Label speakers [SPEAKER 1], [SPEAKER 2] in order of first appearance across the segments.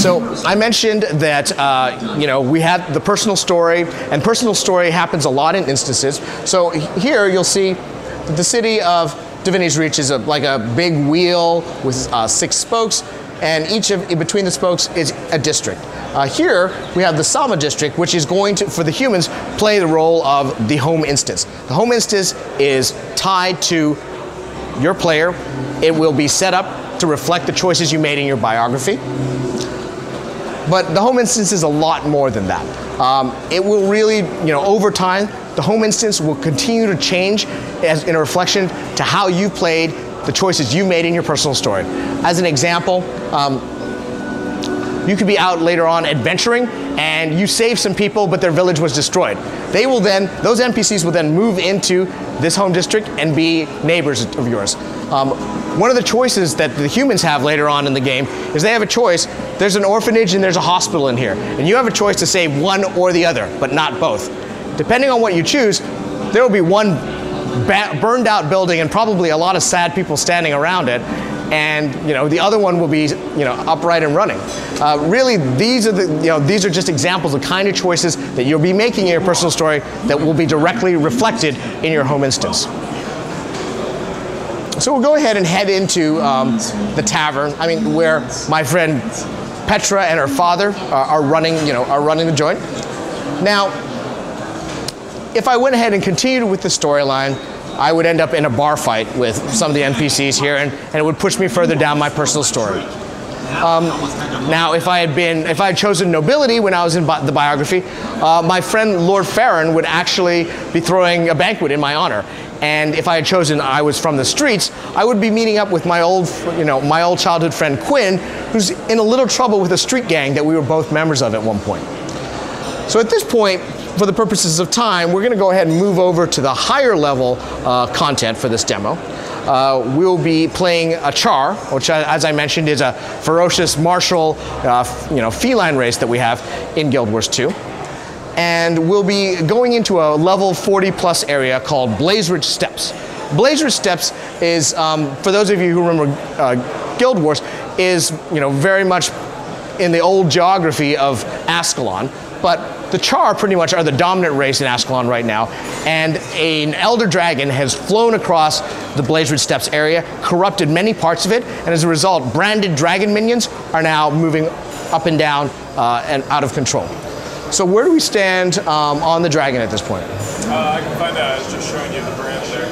[SPEAKER 1] So I mentioned that we had the personal story, and personal story happens a lot in instances. So here you'll see that the city of Divinitys Reach is like a big wheel with 6 spokes, and in between the spokes is a district. Here we have the Sama district, which is going to, for the humans, play the role of the home instance. The home instance is tied to your player. It will be set up to reflect the choices you made in your biography. But the home instance is a lot more than that. It will really, over time, the home instance will continue to change as in a reflection to how you played, the choices you made in your personal story. As an example, you could be out later on adventuring and you save some people, but their village was destroyed. They will then, those NPCs will then move into this home district and be neighbors of yours. One of the choices that the humans have later on in the game is they have a choice. There's an orphanage and there's a hospital in here. And you have a choice to save one or the other, but not both. Depending on what you choose, there will be one burned out building and probably a lot of sad people standing around it. And the other one will be upright and running. Really, these are just examples of kind of choices that you'll be making in your personal story that will be directly reflected in your home instance. So we'll go ahead and head into the tavern. Where my friend Petra and her father are running the joint. Now, if I went ahead and continued with the storyline, I would end up in a bar fight with some of the NPCs here, and it would push me further down my personal story. Now, if I had chosen nobility when I was in the biography, my friend Lord Farron would actually be throwing a banquet in my honor. And if I had chosen I was from the streets, I would be meeting up with my old childhood friend Quinn, who's in a little trouble with a street gang that we were both members of at one point. So at this point, for the purposes of time, we're going to go ahead and move over to the higher level content for this demo. We'll be playing a Char, which, as I mentioned, is a ferocious martial, feline race that we have in Guild Wars 2. And we'll be going into a level 40+ area called Blazeridge Steppes. Blazeridge Steppes is, for those of you who remember Guild Wars, is very much in the old geography of Ascalon, but the Char pretty much are the dominant race in Ascalon right now, and an elder dragon has flown across the Blazeridge Steppes area, corrupted many parts of it, and as a result, branded dragon minions are now moving up and down and out of control. So where do we stand on the dragon at this point?
[SPEAKER 2] I can find out. I was just showing you the brand there.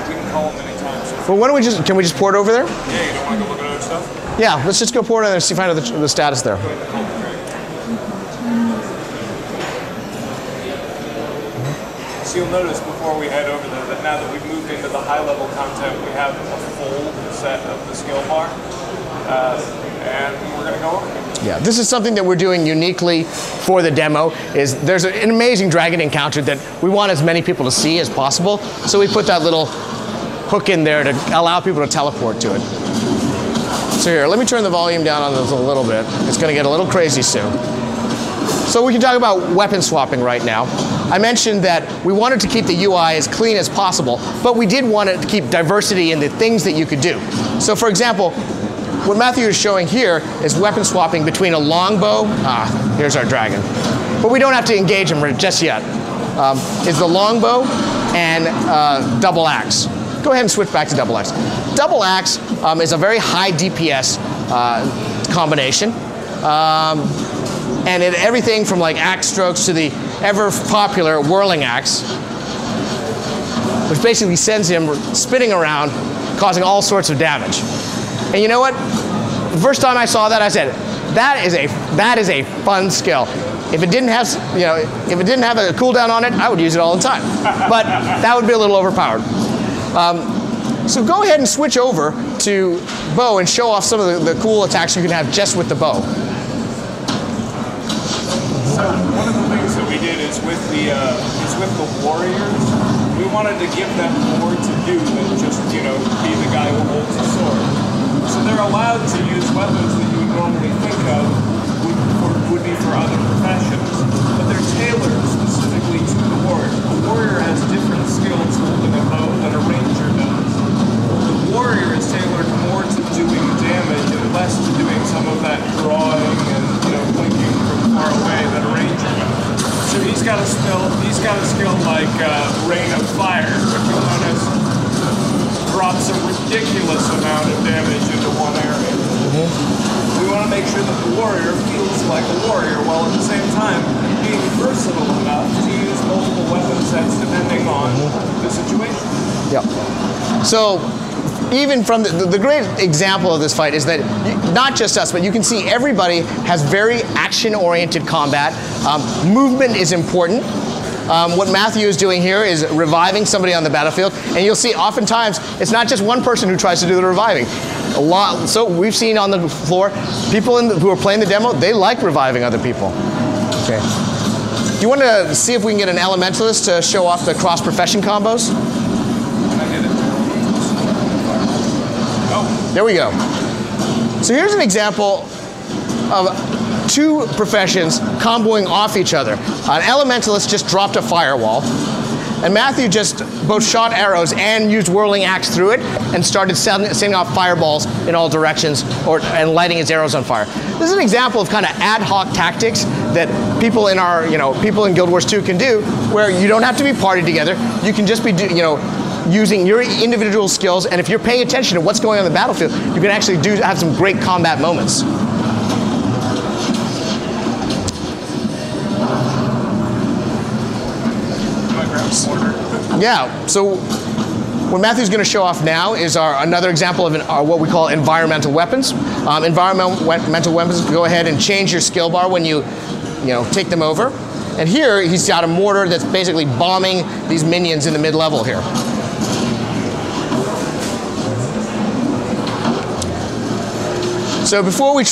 [SPEAKER 2] We can call them anytime.
[SPEAKER 1] Well, why don't we can we just port over there?
[SPEAKER 2] Yeah, you don't want to go look at other stuff?
[SPEAKER 1] Yeah, let's just go port and find out the status there.
[SPEAKER 2] So you'll notice before we head over there that now that we've moved into the high-level content, we have a full set of the skill bar, and we're going to go over it.
[SPEAKER 1] Yeah, this is something that we're doing uniquely for the demo. There's an amazing dragon encounter that we want as many people to see as possible, so we put that little hook in there to allow people to teleport to it. So here, let me turn the volume down on this a little bit. It's going to get a little crazy soon. So we can talk about weapon swapping right now. I mentioned that we wanted to keep the UI as clean as possible, but we did want it to keep diversity in the things that you could do. So for example, what Matthew is showing here is weapon swapping between a longbow, here's our dragon, but we don't have to engage him just yet, is the longbow and double axe. Go ahead and switch back to double axe. Double axe is a very high DPS combination. And everything from like axe strokes to the ever popular whirling axe, which basically sends him spinning around, causing all sorts of damage. And you know what? The first time I saw that, I said, that is a fun skill. If it didn't have, if it didn't have a cooldown on it, I would use it all the time. But that would be a little overpowered. So go ahead and switch over to bow and show off some of the cool attacks you can have just with the bow.
[SPEAKER 2] So one of the things that we did is with the warriors, we wanted to give them more to do than just be the guy who holds the sword. So they're allowed to use weapons that you would normally think of would be for other professions, but they're tailored pumps a ridiculous amount of damage into one area. We want to make sure that the warrior feels like a warrior, while at the same time being versatile enough to use multiple weapon sets depending on the situation.
[SPEAKER 1] Yep. So, even from the great example of this fight is that not just us, but you can see everybody has very action-oriented combat. Movement is important. What Matthew is doing here is reviving somebody on the battlefield, and you'll see oftentimes it's not just one person who tries to do the reviving. So we've seen on the floor, people who are playing the demo, they like reviving other people. Okay. Do you want to see if we can get an elementalist to show off the cross-profession combos? There we go. So here's an example of two professions comboing off each other. An elementalist just dropped a firewall, and Matthew just both shot arrows and used whirling axe through it and started sending off fireballs in all directions and lighting his arrows on fire. This is an example of kind of ad hoc tactics that people in our, people in Guild Wars 2 can do, where you don't have to be partied together. You can just be, using your individual skills, and if you're paying attention to what's going on in the battlefield, you can actually have some great combat moments. Yeah, so what Matthew's going to show off now is another example of what we call environmental weapons. Environmental weapons go ahead and change your skill bar when you take them over. And here he's got a mortar that's basically bombing these minions in the mid-level here. So before we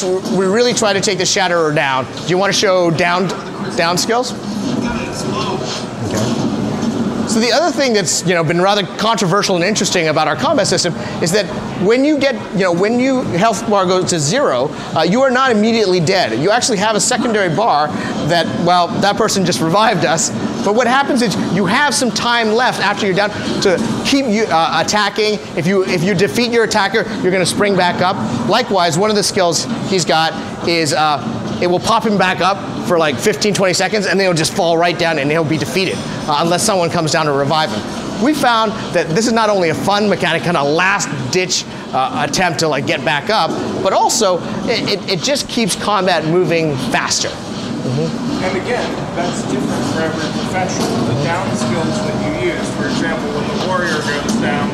[SPEAKER 1] really try to take the Shatterer down, do you want to show down skills? Okay. So the other thing that's been rather controversial and interesting about our combat system is that when you get when your health bar goes to 0, you are not immediately dead. You actually have a secondary bar that, well, that person just revived us. But what happens is you have some time left after you're down to keep you attacking. If you defeat your attacker, you're going to spring back up. Likewise, one of the skills he's got is it will pop him back up for like 15-20 seconds, and then he'll just fall right down and he'll be defeated unless someone comes down to revive him. We found that this is not only a fun mechanic, kind of last-ditch attempt to get back up, but also it just keeps combat moving faster.
[SPEAKER 2] And again, that's different for every profession. The down skills that you use, for example, when the warrior goes down,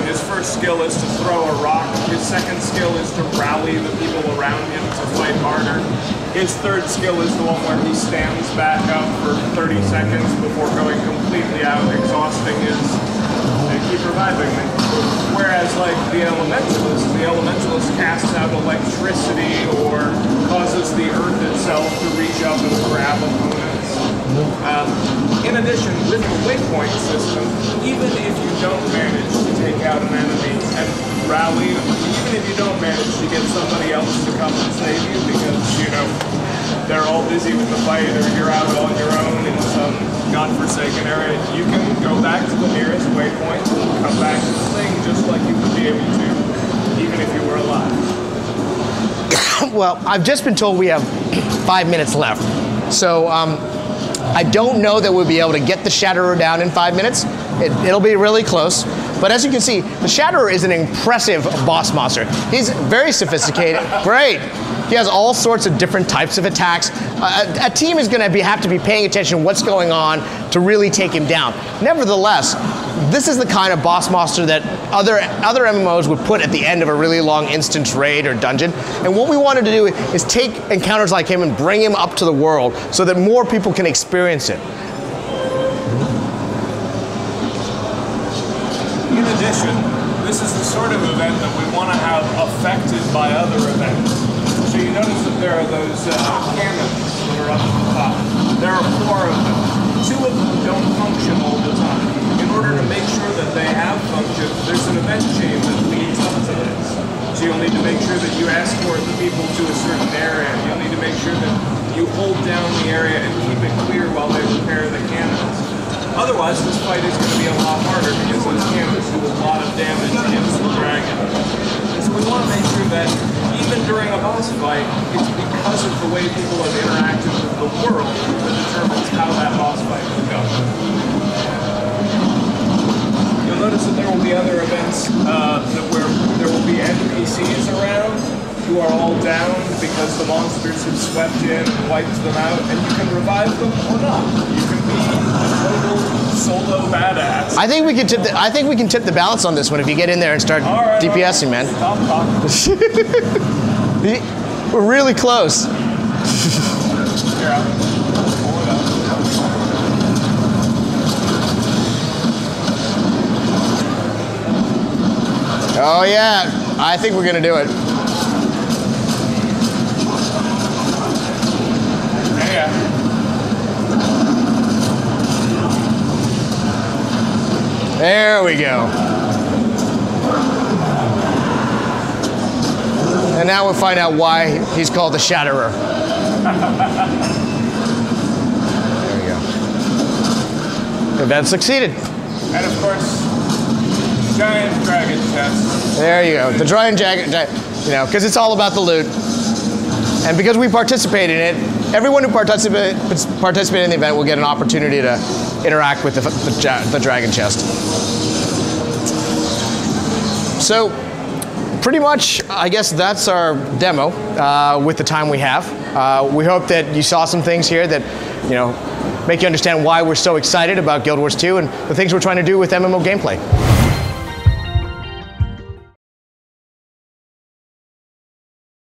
[SPEAKER 2] his first skill is to throw a rock. His second skill is to rally the people around him to fight harder. His third skill is the one where he stands back up for 30 seconds before going completely out, exhausting they keep reviving me. Whereas the elementalist casts out electricity or causes the earth itself to reach up and grab opponents. In addition, with the waypoint system, even if you don't manage to take out an enemy and rally, even if you don't manage to get somebody else to come and save you because, they're all busy with the fight or you're out on your own in some godforsaken area, you can go back to the nearest waypoint and come back to the thing just like you would be able to, even if you were alive.
[SPEAKER 1] Well, I've just been told we have 5 minutes left. So I don't know that we'll be able to get the Shatterer down in 5 minutes. It'll be really close. But as you can see, the Shatterer is an impressive boss monster. He's very sophisticated. Great. He has all sorts of different types of attacks. A team is going to have to be paying attention to what's going on to really take him down. Nevertheless, this is the kind of boss monster that other MMOs would put at the end of a really long instance raid or dungeon. And what we wanted to do is take encounters like him and bring him up to the world so that more people can experience it.
[SPEAKER 2] In addition, this is the sort of event that we want to have affected by other events. So you notice that there are those cannons that are up at the top. There are 4 of them. 2 of them don't function all the time. In order to make sure that they have function, there's an event chain that leads up to this. So you'll need to make sure that you escort the people to a certain area. You'll need to make sure that you hold down the area and keep it clear while they repair the cannons. Otherwise, this fight is going to be a lot harder because those cannons do a lot of damage against the dragon. So we want to make sure that even during a boss fight, it's because of the way people have interacted with the world that determines how that boss fight will go. who are all down because the monsters have swept in and wiped them out, and you can revive them or not. You can be a total solo badass.
[SPEAKER 1] I think we can tip. I think we can tip the balance on this one if you get in there and start DPSing, man.
[SPEAKER 2] Stop talking.
[SPEAKER 1] We're really close.
[SPEAKER 2] Here, I'll pull it up.
[SPEAKER 1] Oh yeah, I think we're gonna do it.
[SPEAKER 2] Yeah.
[SPEAKER 1] There we go. And now we'll find out why he's called the Shatterer. There we go. Event succeeded.
[SPEAKER 2] And of course, giant dragon chest.
[SPEAKER 1] There you go. The giant dragon, you know, because it's all about the loot. And because we participate in it, everyone who participated in the event will get an opportunity to interact with the dragon chest. So, pretty much, I guess that's our demo with the time we have. We hope that you saw some things here that, you know, make you understand why we're so excited about Guild Wars 2 and the things we're trying to do with MMO gameplay.